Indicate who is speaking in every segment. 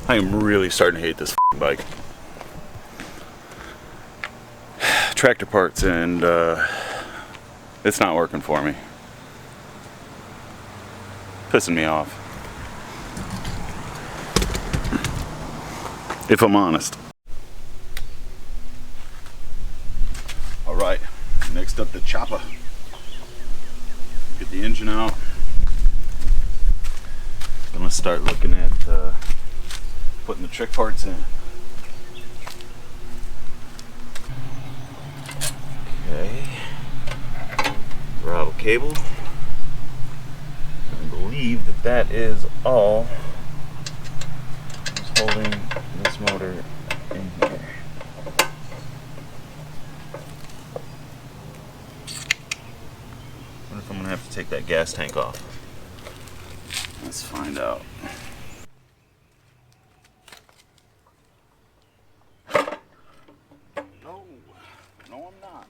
Speaker 1: I am really starting to hate this bike. Tractor parts, and it's not working for me. Pissing me off, if I'm honest. Alright, next up the chopper. Get the engine out. Gonna start looking at putting the trick parts in. Okay. Throttle cable. I believe that is all that's holding this motor in here. I wonder if I'm gonna have to take that gas tank off. Let's find out. No, I'm not.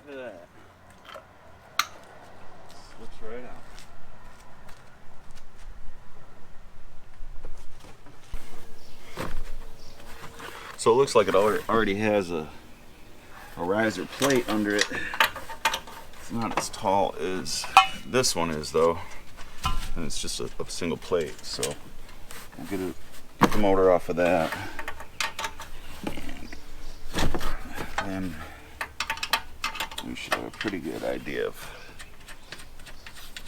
Speaker 1: Look at that. Slips right out. So it looks like it already has a riser plate under it. It's not as tall as this one is though, and it's just a single plate. So we'll get the motor off of that, and then we should have a pretty good idea of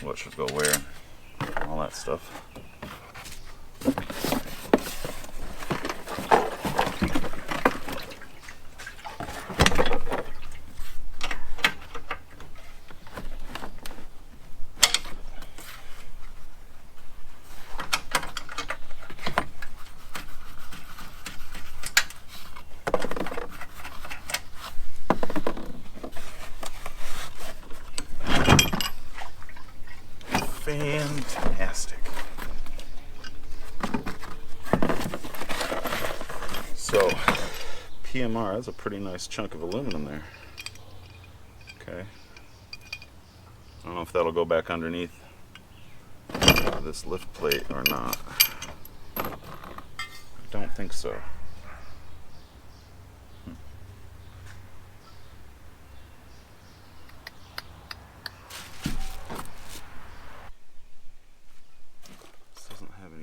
Speaker 1: what should go where, all that stuff. Fantastic. So, PMR, that's a pretty nice chunk of aluminum there. Okay. I don't know if that'll go back underneath this lift plate or not. I don't think so.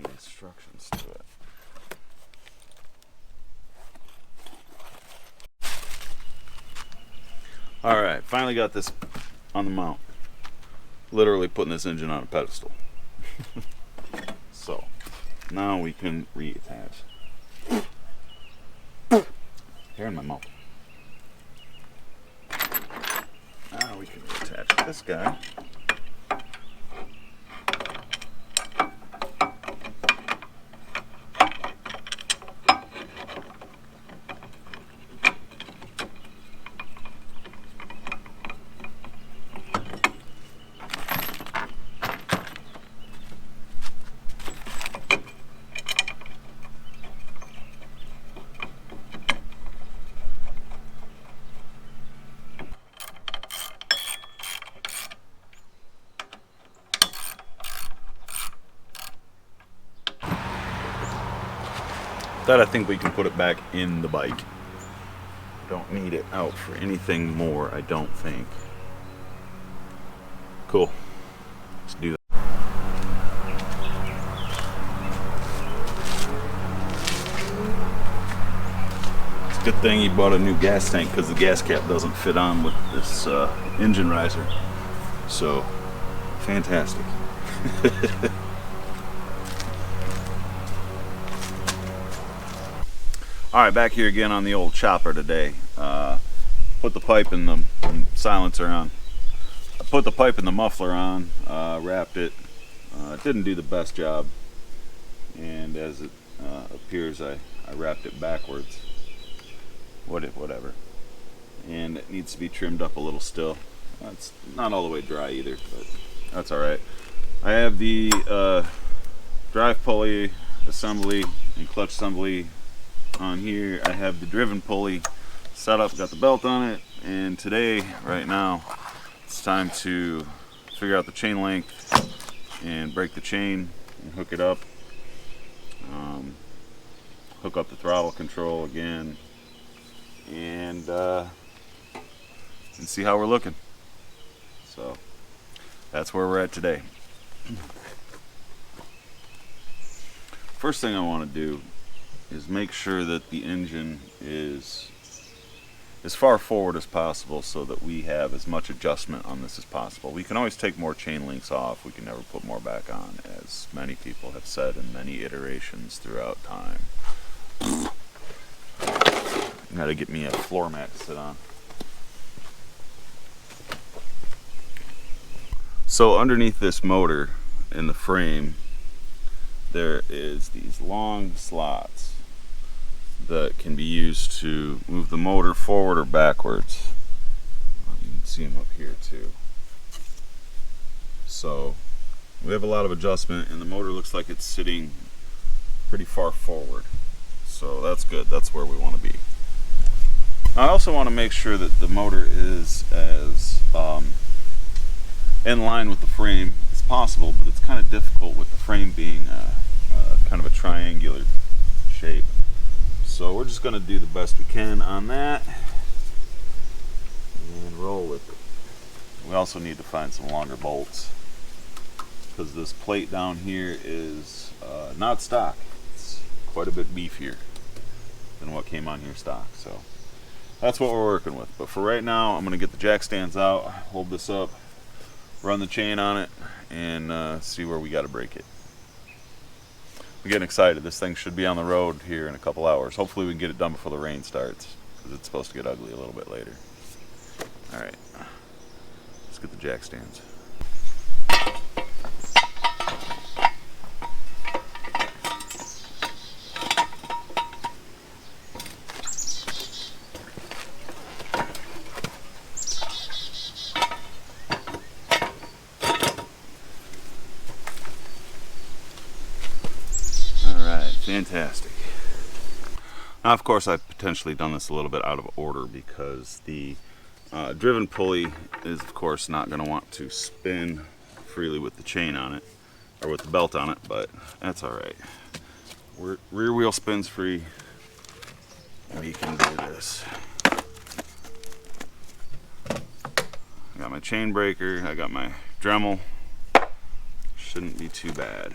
Speaker 1: Instructions to it. Alright, finally got this on the mount. Literally putting this engine on a pedestal. So, now we can reattach. Hair in my mouth. Now we can reattach this guy. That I think we can put it back in the bike. Don't need it out for anything more, I don't think. Cool. Let's do that. It's a good thing you bought a new gas tank because the gas cap doesn't fit on with this engine riser. So, fantastic. Alright, back here again on the old chopper today. Put the pipe in the silencer on. I put the pipe in the muffler on, wrapped it. It didn't do the best job, and as it appears I wrapped it backwards. Whatever. And it needs to be trimmed up a little still. It's not all the way dry either, but that's alright. I have the drive pulley assembly and clutch assembly on here. I have the driven pulley set up, got the belt on it, and today, right now, it's time to figure out the chain length and break the chain and hook it up. hook up the throttle control again, and see how we're looking. So that's where we're at today. First thing I want to do is make sure that the engine is as far forward as possible so that we have as much adjustment on this as possible. We can always take more chain links off, we can never put more back on, as many people have said in many iterations throughout time. Gotta get me a floor mat to sit on. So underneath this motor in the frame, there is these long slots that can be used to move the motor forward or backwards. You can see them up here too. So we have a lot of adjustment, and the motor looks like it's sitting pretty far forward. So that's good, that's where we want to be. I also want to make sure that the motor is as in line with the frame as possible, but it's kind of difficult with the frame being kind of a triangular shape. So we're just going to do the best we can on that and roll with it. We also need to find some longer bolts because this plate down here is not stock. It's quite a bit beefier than what came on here stock. So that's what we're working with. But for right now, I'm going to get the jack stands out, hold this up, run the chain on it, and see where we got to break it. I'm getting excited. This thing should be on the road here in a couple hours. Hopefully we can get it done before the rain starts, because it's supposed to get ugly a little bit later. Alright, let's get the jack stands. Fantastic. Now, of course, I've potentially done this a little bit out of order because the driven pulley is, of course, not going to want to spin freely with the chain on it, or with the belt on it, but that's all right. Rear wheel spins free. We can do this. I got my chain breaker, I got my Dremel. Shouldn't be too bad.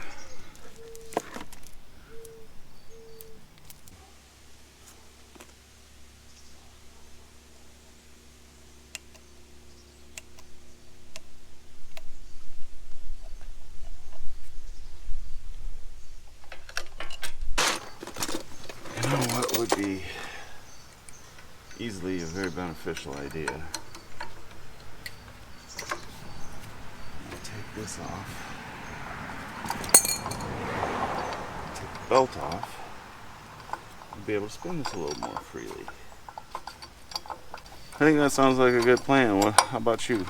Speaker 1: Would be easily a very beneficial idea. I'll take this off, take the belt off, and be able to spin this a little more freely. I think that sounds like a good plan. How about you?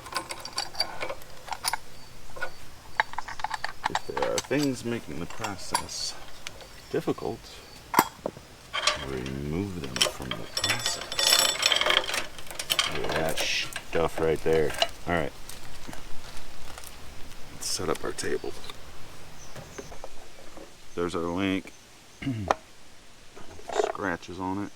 Speaker 1: If there are things making the process difficult, remove them from the process. Look at that stuff right there. Alright. Let's set up our table. There's our link. Scratches on it.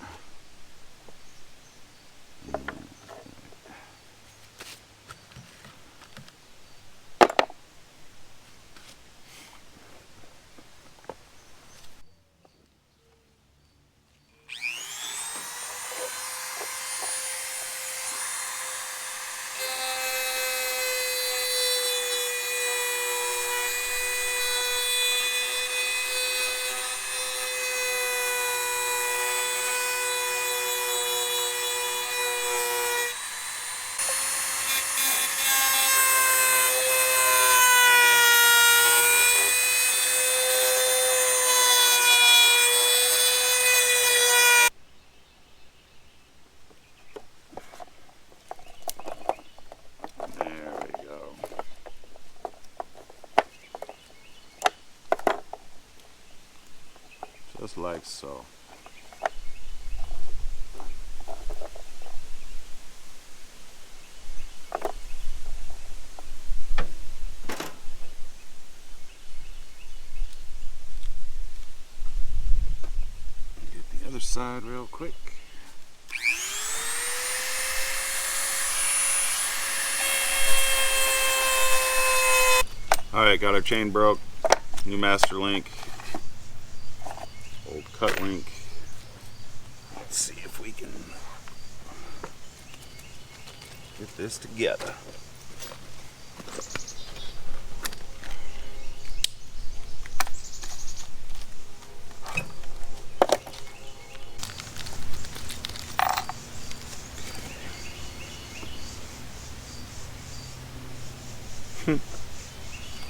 Speaker 1: Just like so. Get other side real quick. Alright, got our chain broke. New master link. Old cut link. Let's see if we can get this together.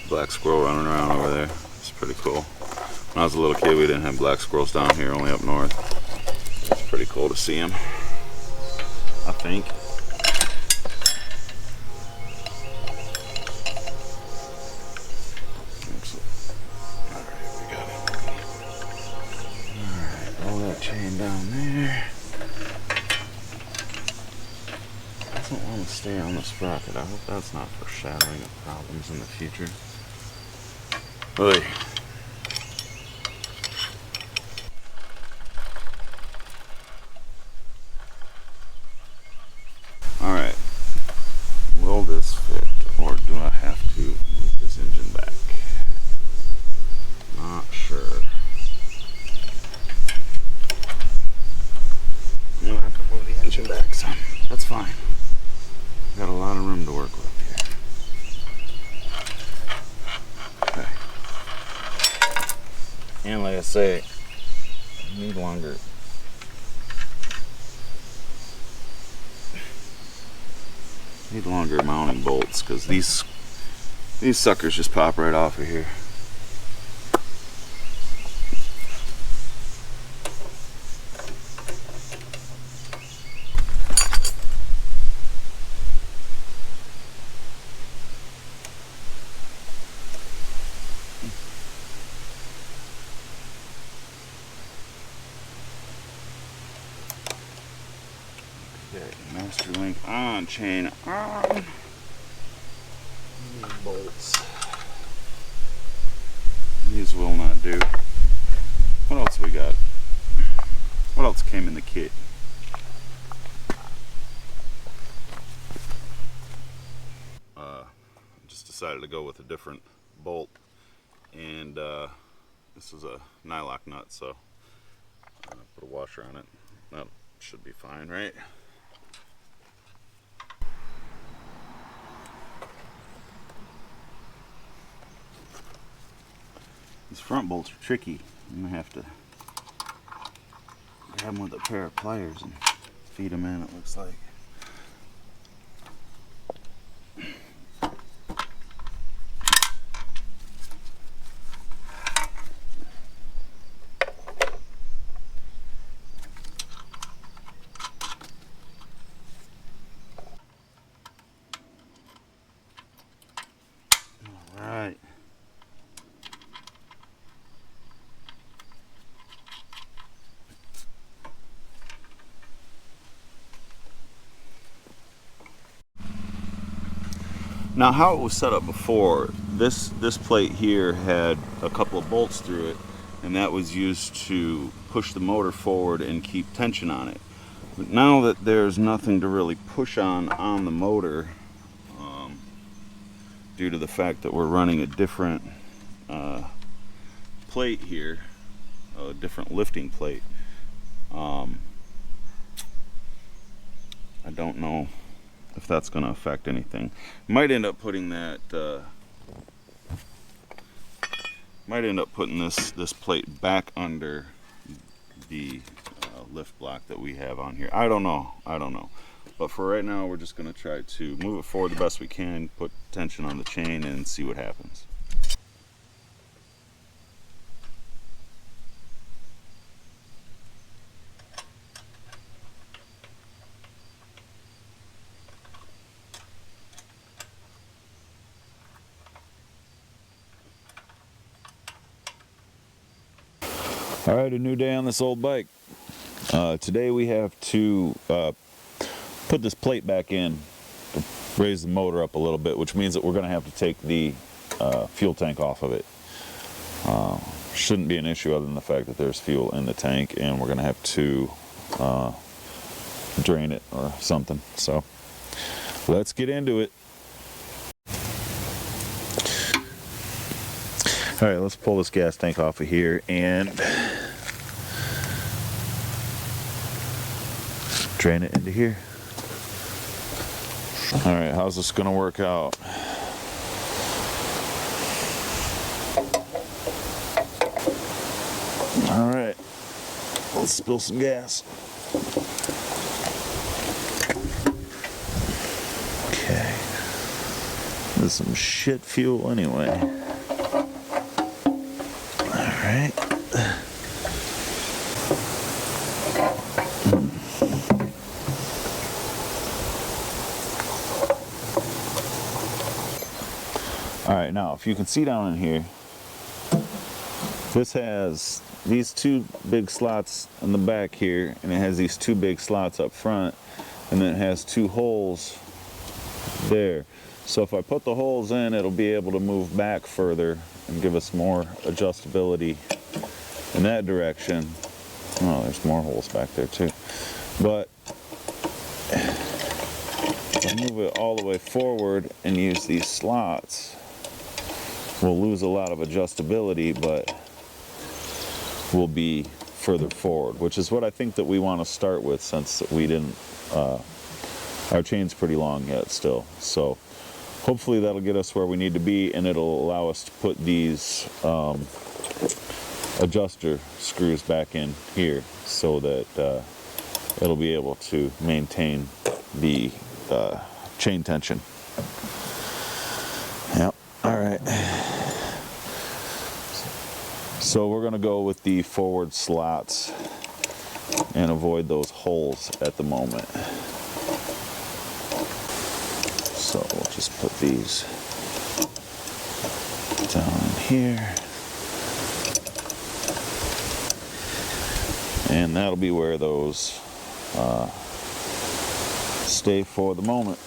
Speaker 1: Black squirrel running around over there. It's pretty cool. When I was a little kid, we didn't have black squirrels down here, only up north. It's pretty cool to see them, I think. Alright, we got it. Alright, roll that chain down there. Doesn't want to stay on the sprocket. I hope that's not foreshadowing of problems in the future. Oy. Alright. Will this fit, or do I have to move this engine back? Not sure. I'm gonna have to move the engine back some. That's fine. Got a lot of room to work with here. Okay. And like I say, I need longer mounting bolts, because these suckers just pop right off of here. Okay, master link on, chain on. Bolts. These will not do. What else we got? What else came in the kit? Just decided to go with a different bolt, and this is a nylock nut, so put a washer on it. That should be fine, right? These front bolts are tricky. I'm gonna have to grab them with a pair of pliers and feed them in, it looks like. All right. Now, how it was set up before, this plate here had a couple of bolts through it, and that was used to push the motor forward and keep tension on it. But now that there's nothing to really push on the motor, due to the fact that we're running a different plate here, a different lifting plate, I don't know if that's going to affect anything. Might end up putting that this plate back under the lift block that we have on here. I don't know, but for right now we're just going to try to move it forward the best we can, put tension on the chain, and see what happens. All right, a new day on this old bike. Today we have to put this plate back in to raise the motor up a little bit, which means that we're going to have to take the fuel tank off of it. shouldn't be an issue other than the fact that there's fuel in the tank and we're going to have to drain it or something. So let's get into it. All right, let's pull this gas tank off of here and drain it into here. All right, how's this gonna work out? All right, let's spill some gas. Okay, this is some shit fuel anyway. All right. All right, now if you can see down in here, this has these two big slots in the back here, and it has these two big slots up front, and then it has two holes there. So if I put the holes in, it'll be able to move back further and give us more adjustability in that direction. Oh, there's more holes back there too. But if I move it all the way forward and use these slots, we'll lose a lot of adjustability, but we'll be further forward, which is what I think that we want to start with, since we didn't, our chain's pretty long yet still. So hopefully that'll get us where we need to be, and it'll allow us to put these adjuster screws back in here so that it'll be able to maintain the chain tension. Yep. All right. So we're going to go with the forward slots and avoid those holes at the moment. So we'll just put these down in here. And that'll be where those stay for the moment.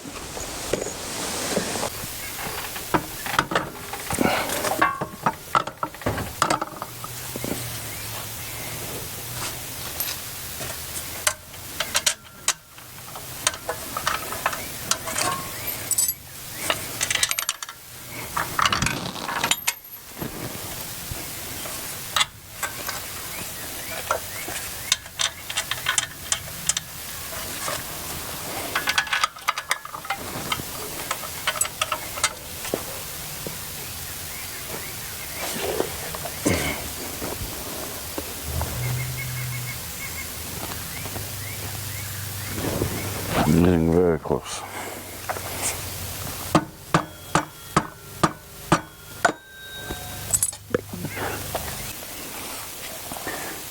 Speaker 1: I'm getting very close.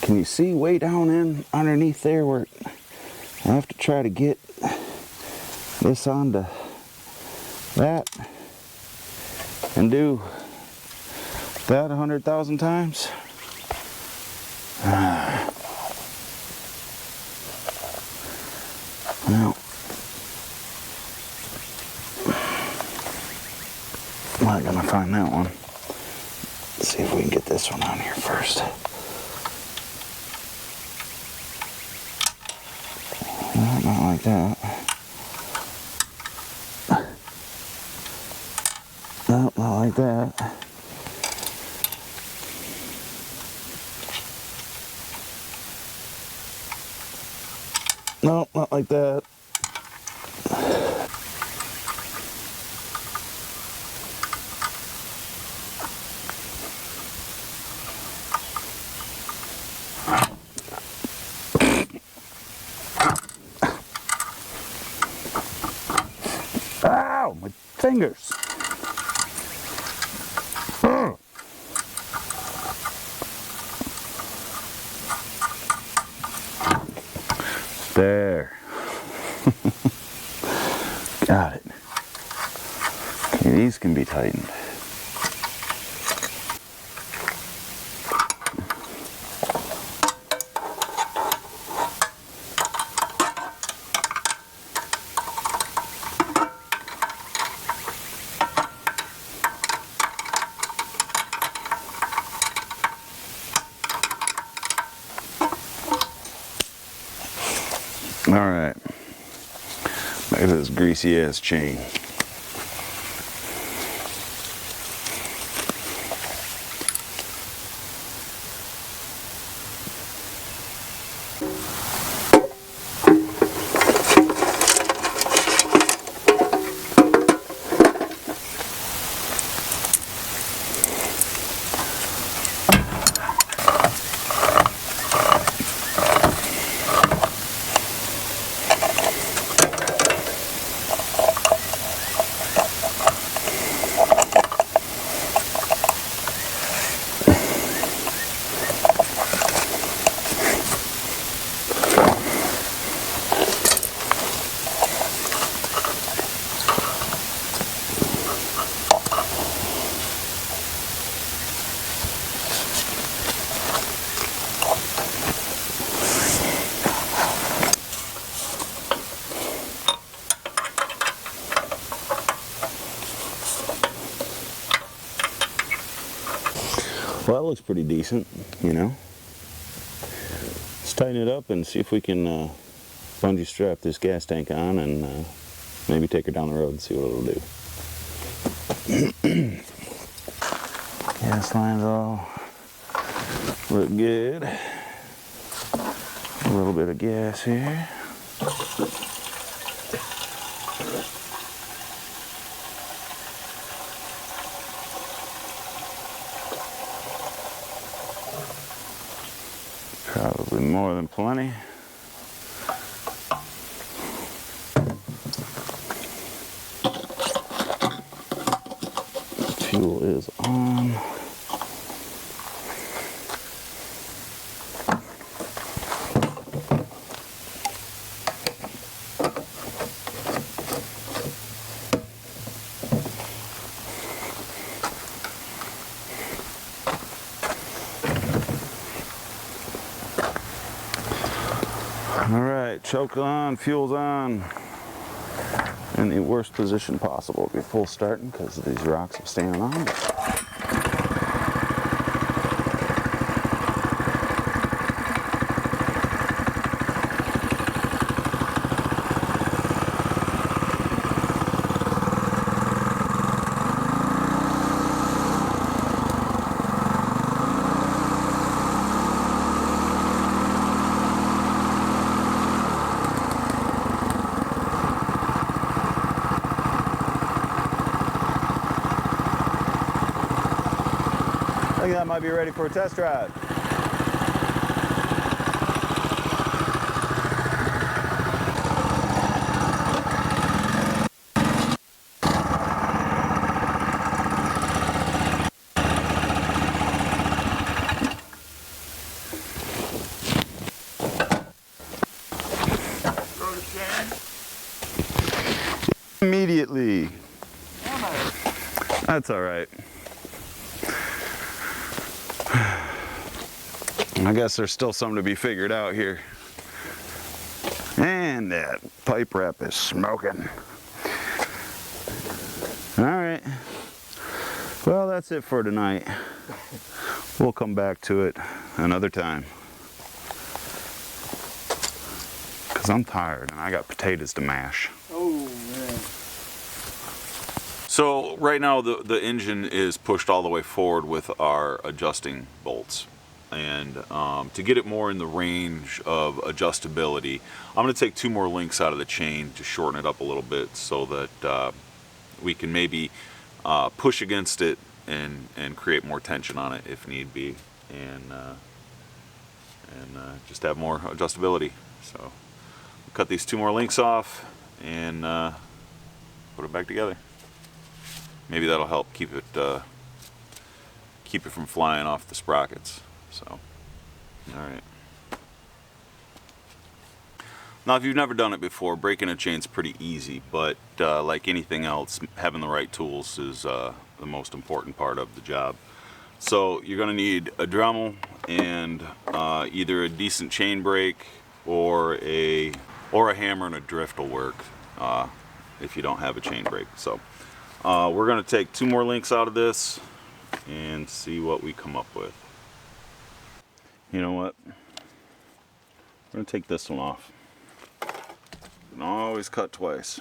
Speaker 1: Can you see way down in underneath there where I have to try to get this onto that and do that 100,000 times? Well, I'm not gonna find that one. Let's see if we can get this one on here first. No, not like that. No, not like that. No, not like that. Ow, my fingers. There. Got it. Okay, these can be tightened. All right, look at this greasy ass chain. Well, that looks pretty decent, you know. Let's tighten it up and see if we can bungee strap this gas tank on and maybe take her down the road and see what it'll do. Gas lines all look good. A little bit of gas here. Probably more than plenty. Fuel is on. All right, choke on, fuel's on. In the worst position possible before starting because these rocks are staying on. I think that might be ready for a test drive.
Speaker 2: Throw the chain.
Speaker 1: Immediately. That's all right. I guess there's still something to be figured out here. And that pipe wrap is smoking. All right. Well, that's it for tonight. We'll come back to it another time. Because I'm tired and I got potatoes to mash.
Speaker 2: Oh, man.
Speaker 1: So right now the engine is pushed all the way forward with our adjusting bolts. And to get it more in the range of adjustability, I'm going to take 2 more links out of the chain to shorten it up a little bit so that we can maybe push against it and create more tension on it if need be, and just have more adjustability. So we'll cut these 2 more links off and put it back together. Maybe that'll help keep it from flying off the sprockets. So, all right. Now, if you've never done it before, breaking a chain's pretty easy, but like anything else, having the right tools is the most important part of the job. So you're going to need a Dremel and either a decent chain brake or a hammer and a drift will work if you don't have a chain brake. So we're going to take 2 more links out of this and see what we come up with. You know what? We're going to take this one off. can always cut twice.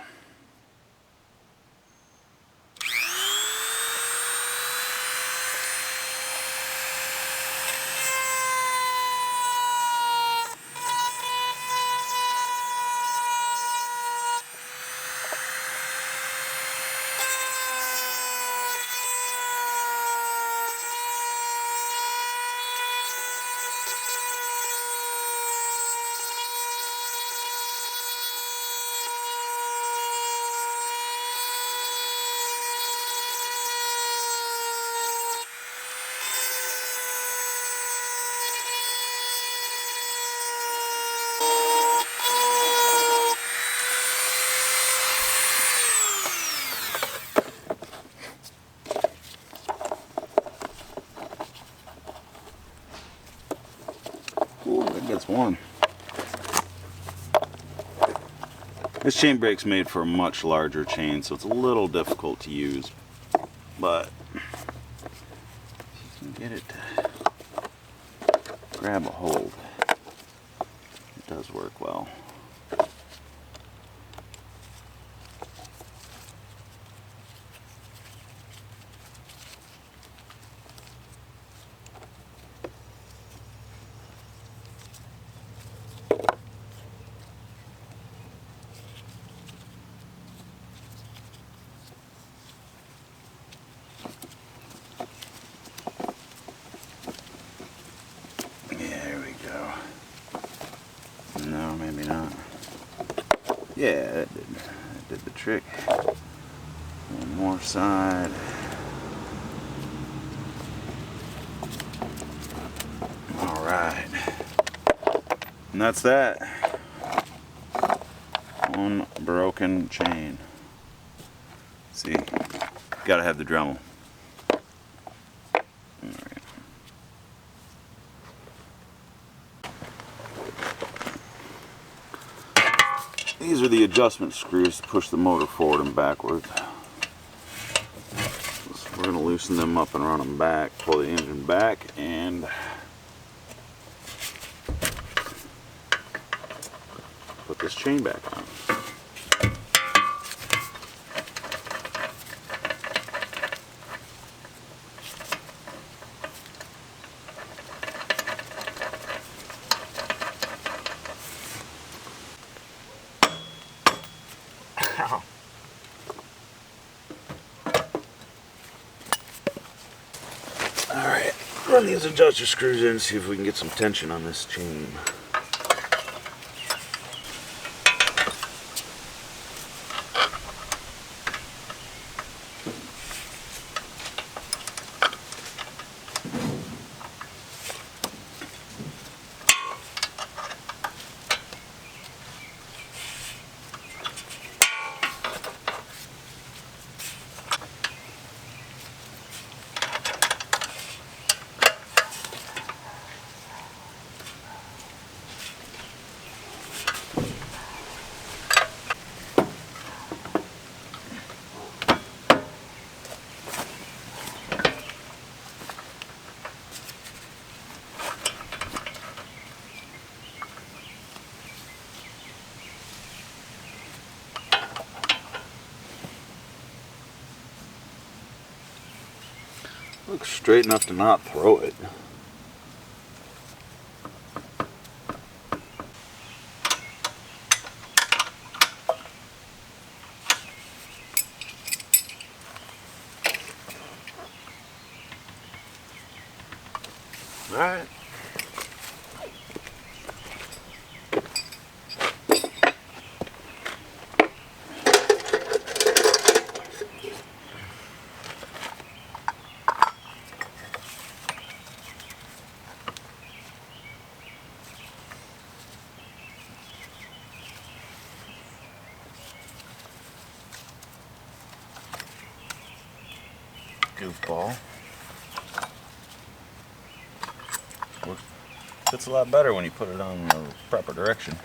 Speaker 1: Ooh, that gets one. This chain brake's made for a much larger chain, so it's a little difficult to use, but if you can get it to grab a hold, it does work well. No, maybe not. Yeah, that did the trick. One more side. All right. And that's that. One broken chain. See, gotta have the Dremel. These are the adjustment screws to push the motor forward and backward. So we're going to loosen them up and run them back, pull the engine back, and put this chain back on. Alright, run these adjuster screws in and see if we can get some tension on this chain. Looks straight enough to not throw it. All right. Goofball. Fits a lot better when you put it on the proper direction.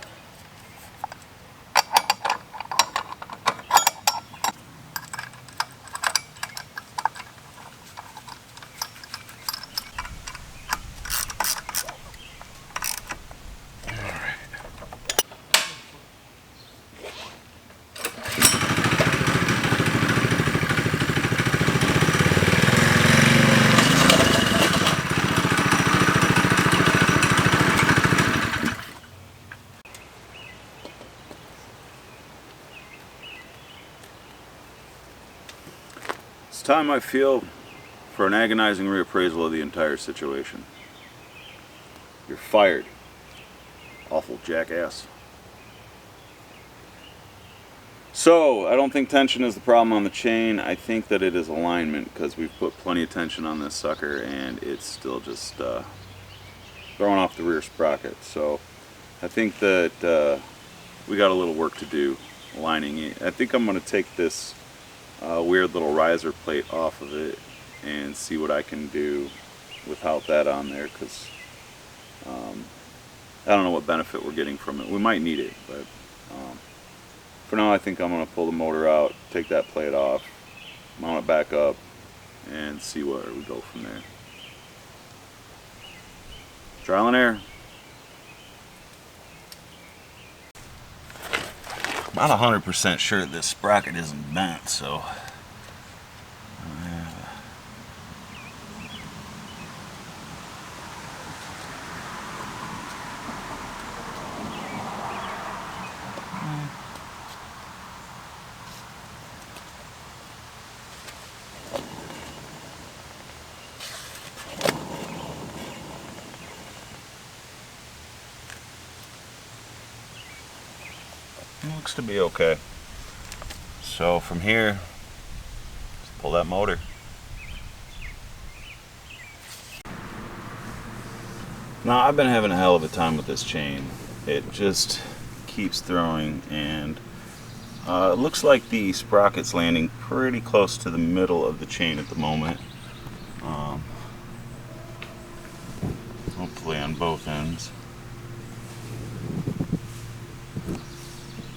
Speaker 1: time, I feel, for an agonizing reappraisal of the entire situation. You're fired. Awful jackass. So, I don't think tension is the problem on the chain. I think that it is alignment, because we've put plenty of tension on this sucker and it's still just throwing off the rear sprocket. So, I think that we got a little work to do aligning it. I think I'm going to take this weird little riser plate off of it and see what I can do without that on there, because I don't know what benefit we're getting from it. We might need it, but for now I think I'm going to pull the motor out, take that plate off, mount it back up, and see where we go from there. Trial and error. Not 100% sure this sprocket isn't bent, so it looks to be okay. So from here, just pull that motor. Now I've been having a hell of a time with this chain. It just keeps throwing, and it looks like the sprocket's landing pretty close to the middle of the chain at the moment. Hopefully on both ends.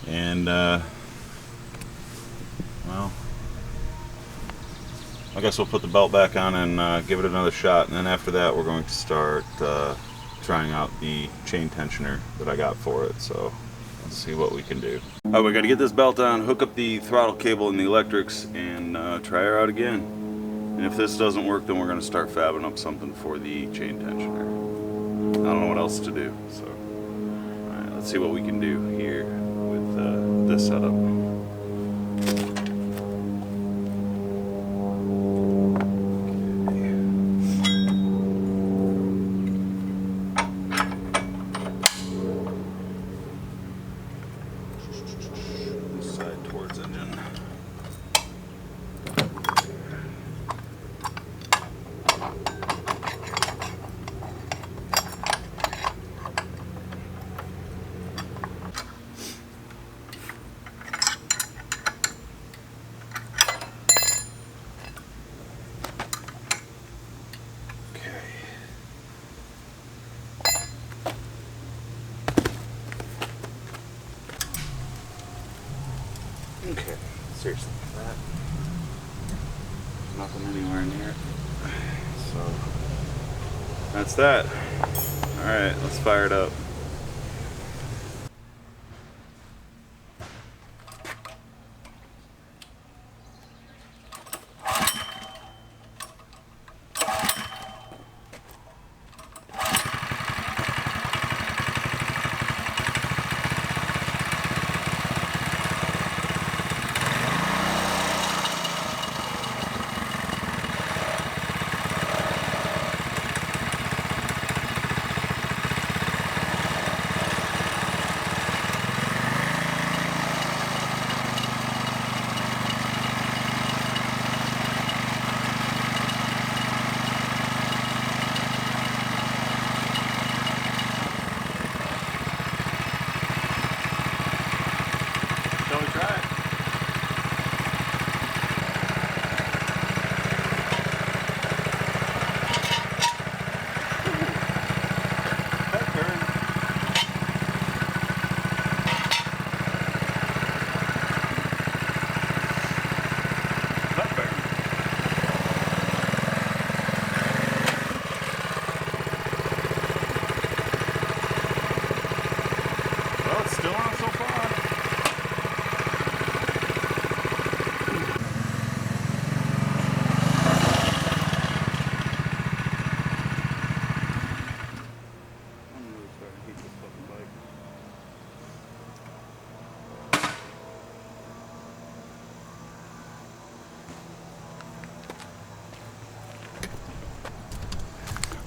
Speaker 1: And well, I guess we'll put the belt back on and give it another shot, and then after that we're going to start trying out the chain tensioner that I got for it. So let's see what we can do. Alright, we got to get this belt on, hook up the throttle cable and the electrics, and try her out again. And if this doesn't work, then we're going to start fabbing up something for the chain tensioner. I don't know what else to do, so alright, let's see what we can do here with this setup. This side towards engine. Okay, seriously, that nothing anywhere near it. So that's that. All right, let's fire it up. Shall we try it? That burned. That burned. Well, it's still on so far.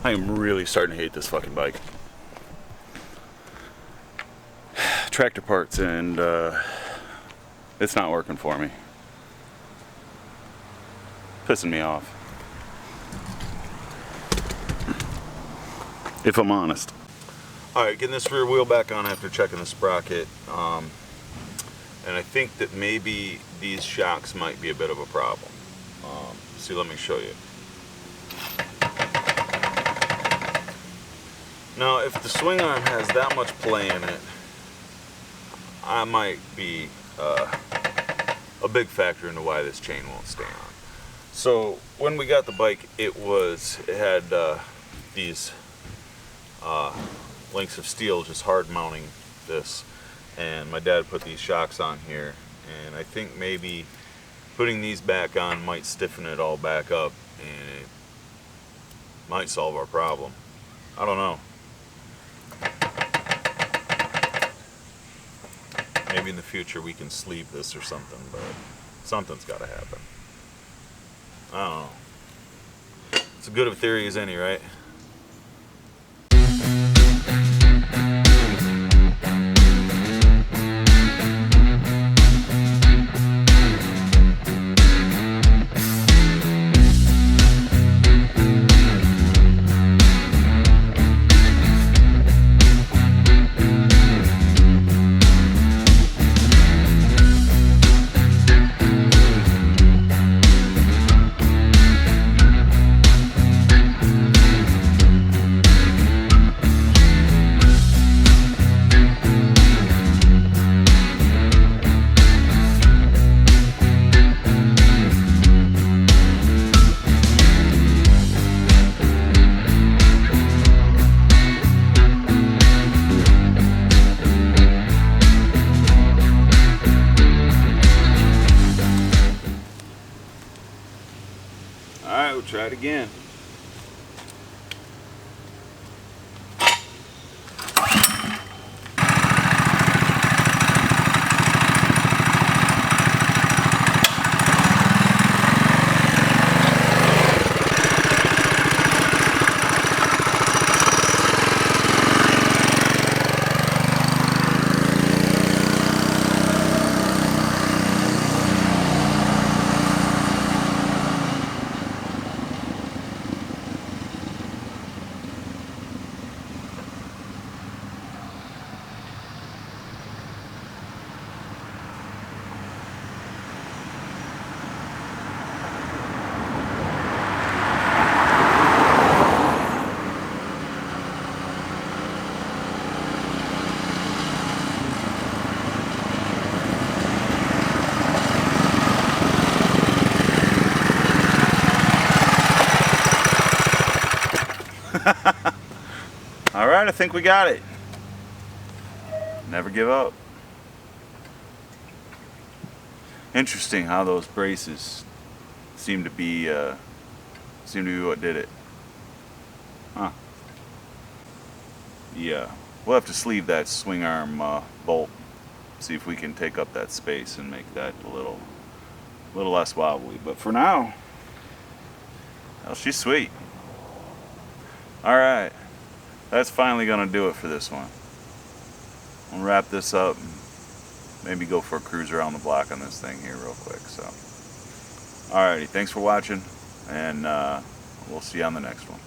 Speaker 1: I am really starting to hate this fucking bike. Tractor parts, and it's not working for me. Pissing me off, if I'm honest. Alright, getting this rear wheel back on after checking the sprocket. And I think that maybe these shocks might be a bit of a problem. See, let me show you. Now, if the swing arm has that much play in it, I might be a big factor into why this chain won't stay on. So when we got the bike, it had these lengths of steel just hard mounting this, and my dad put these shocks on here, and I think maybe putting these back on might stiffen it all back up, and it might solve our problem. I don't know. Maybe in the future we can sleeve this or something, but something's got to happen. I don't know. It's as good of a theory as any, right? Alright, we'll try it again. Alright, I think we got it. Never give up. Interesting how those braces seem to be what did it. Huh. Yeah. We'll have to sleeve that swing arm bolt. See if we can take up that space and make that a little less wobbly. But for now, well, she's sweet. Alright, that's finally gonna do it for this one. I'll wrap this up and maybe go for a cruise around the block on this thing here real quick. So, alrighty, thanks for watching, and we'll see you on the next one.